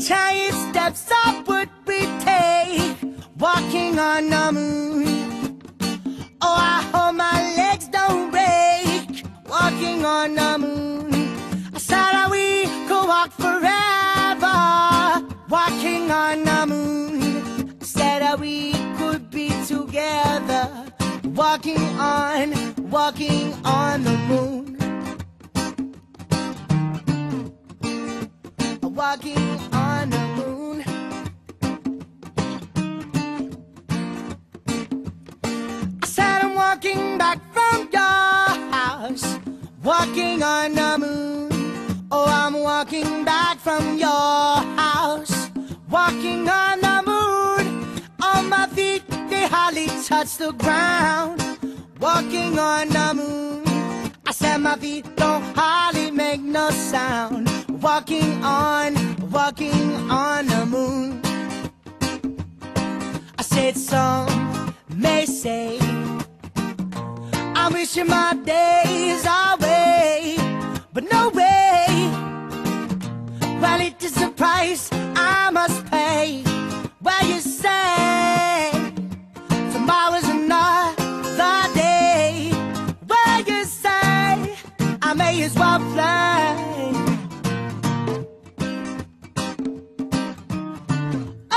giant steps up would we take, walking on the moon. Oh, I hope my legs don't break, walking on the moon. I said that we could walk forever, walking on the moon. I said that we could be together, walking on the moon. Walking on the moon. I said I'm walking back from your house, walking on the moon. Oh, I'm walking back from your house, walking on the moon. On my feet, they hardly touch the ground, walking on the moon. I said my feet don't hardly make no sound, walking on the moon. I said some may say I'm wishing my days away, but no way. Well, it is a price I must pay. Well, you say tomorrow's another day. Well, you say I may as well fly.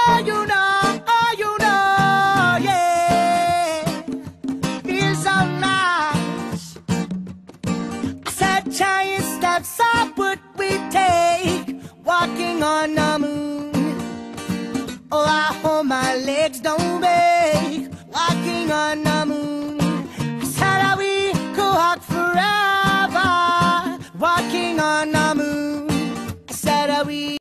Oh, you know, yeah, feels so nice. I said giant steps up would we take, walking on the moon. Oh, I hope my legs don't break, walking on the moon. I said that we could walk forever, walking on the moon. I said that we